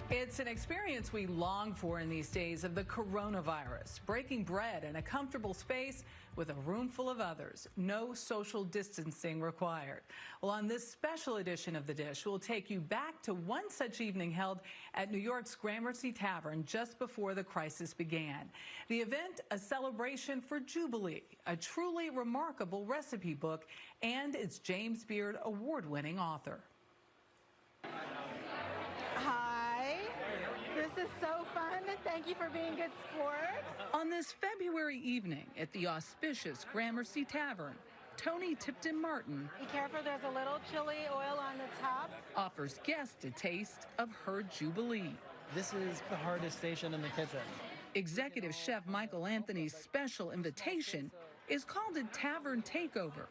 It's an experience we long for in these days of the coronavirus. Breaking bread in a comfortable space with a room full of others. No social distancing required. Well, on this special edition of The Dish, we'll take you back to one such evening held at New York's Gramercy Tavern just before the crisis began. The event, a celebration for Jubilee, a truly remarkable recipe book, and its James Beard award-winning author. This is so fun. Thank you for being good sport. On this February evening at the auspicious Gramercy Tavern, Toni Tipton-Martin, be careful, there's a little chili oil on the top, offers guests a taste of her Jubilee. This is the hardest station in the kitchen. Executive Chef Michael Anthony's special invitation is called a Tavern Takeover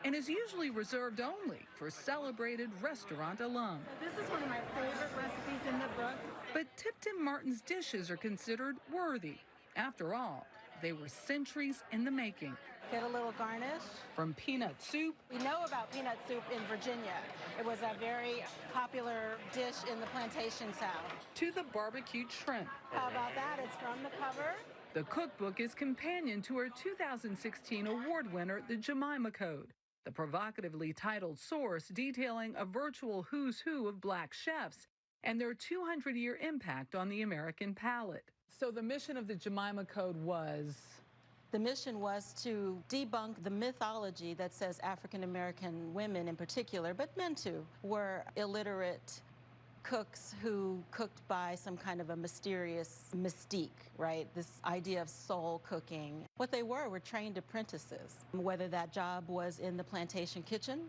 and is usually reserved only for celebrated restaurant alum. This is one of my favorite recipes in the book. But Tipton-Martin's dishes are considered worthy. After all, they were centuries in the making. Get a little garnish. From peanut soup. We know about peanut soup in Virginia. It was a very popular dish in the plantation South. To the barbecued shrimp. How about that? It's from the cover. The cookbook is companion to her 2016 award winner, The Jemima Code, the provocatively titled source detailing a virtual who's who of Black chefs and their 200-year impact on the American palate. So the mission of the Jemima Code was? The mission was to debunk the mythology that says African American women in particular, but men too, were illiterate cooks who cooked by some kind of a mysterious mystique, right? This idea of soul cooking. What they were trained apprentices, whether that job was in the plantation kitchen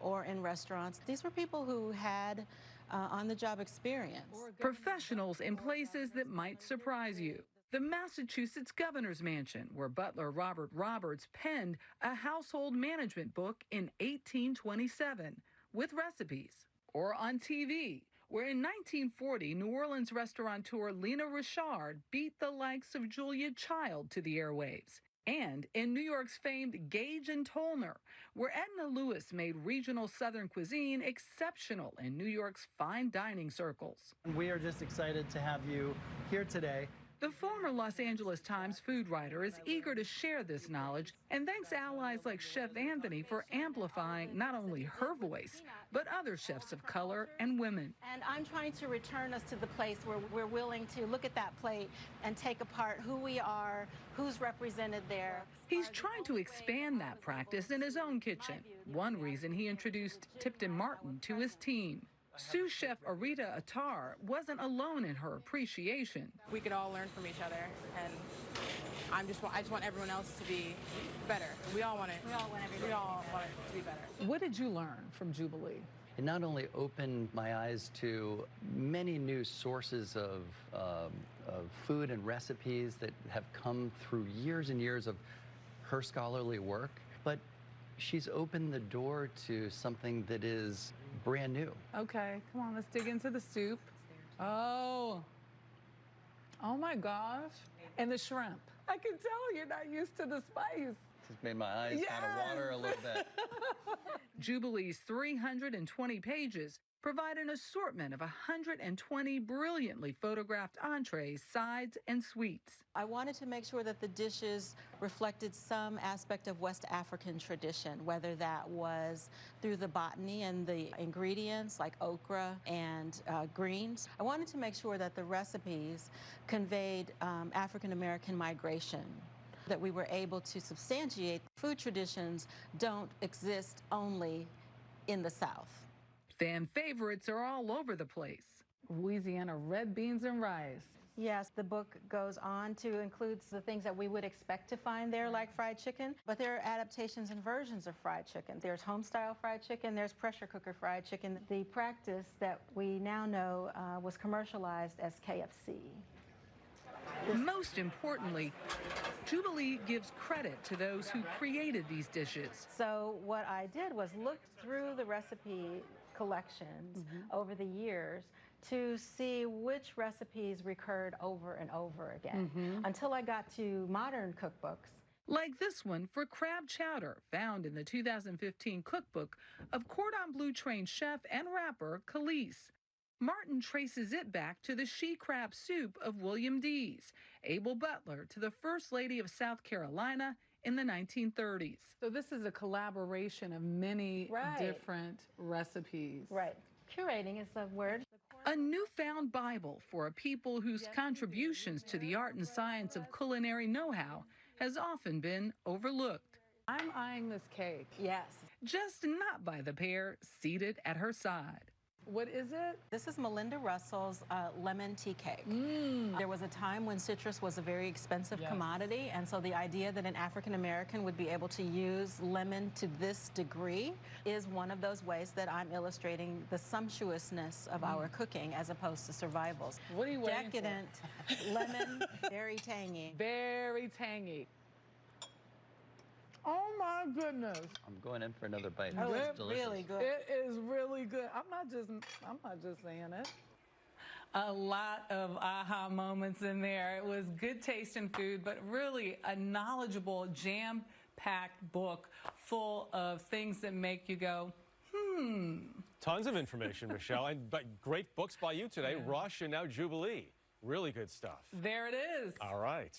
or in restaurants. These were people who had on-the-job experience. Professionals in places that might surprise you. The Massachusetts Governor's Mansion, where butler Robert Roberts penned a household management book in 1827 with recipes. Or on TV, where in 1940, New Orleans restaurateur Lena Richard beat the likes of Julia Child to the airwaves. And in New York's famed Gage and Tollner, where Edna Lewis made regional Southern cuisine exceptional in New York's fine dining circles. We are just excited to have you here today. The former Los Angeles Times food writer is eager to share this knowledge and thanks allies like Chef Anthony for amplifying not only her voice, but other chefs of color and women. And I'm trying to return us to the place where we're willing to look at that plate and take apart who we are, who's represented there. He's trying to expand that practice in his own kitchen. One reason he introduced Tipton-Martin to his team. Sous chef Arita Attar wasn't alone in her appreciation. We could all learn from each other, and I just want everyone else to be better. We all want it. We all want it to be better. What did you learn from Jubilee? It not only opened my eyes to many new sources of food and recipes that have come through years and years of her scholarly work, but she's opened the door to something that is brand new. Okay, come on, let's dig into the soup. Oh my gosh. And the shrimp. I can tell you're not used to the spice. Just made my eyes kind of water a little bit. Jubilee's 320 pages provide an assortment of 120 brilliantly photographed entrees, sides, and sweets. I wanted to make sure that the dishes reflected some aspect of West African tradition, whether that was through the botany and the ingredients like okra and greens. I wanted to make sure that the recipes conveyed African American migration, that we were able to substantiate food traditions don't exist only in the South. Fan favorites are all over the place. Louisiana red beans and rice. Yes, the book goes on to include the things that we would expect to find there, like fried chicken, but there are adaptations and versions of fried chicken. There's home-style fried chicken, there's pressure cooker fried chicken. The practice that we now know was commercialized as KFC. Most importantly, Jubilee gives credit to those who created these dishes. So what I did was look through the recipe collections over the years to see which recipes recurred over and over again until I got to modern cookbooks. Like this one for crab chowder, found in the 2015 cookbook of cordon bleu trained chef and rapper Khalees. Martin traces it back to the she-crab soup of William Dees, Abel Butler to the First Lady of South Carolina in the 1930s. So this is a collaboration of many different recipes. Right. Curating is the word. A newfound Bible for a people whose contributions to the art and science of culinary know-how has often been overlooked. I'm eyeing this cake. Yes. Just not by the pair seated at her side. What is it? This is Melinda Russell's lemon tea cake. There was a time when citrus was a very expensive commodity, and so the idea that an African American would be able to use lemon to this degree is one of those ways that I'm illustrating the sumptuousness of our cooking as opposed to survivals. What are you waiting Decadent, lemon, very tangy. Very tangy. Oh my goodness. I'm going in for another bite. Oh, It's it's delicious. really good. It is really good. I'm not just saying it. A lot of aha moments in there. It was good tasting food, but really a knowledgeable, jam-packed book full of things that make you go, Tons of information, Michelle, and great books by you today. Rush and now Jubilee. Really good stuff. There it is. All right.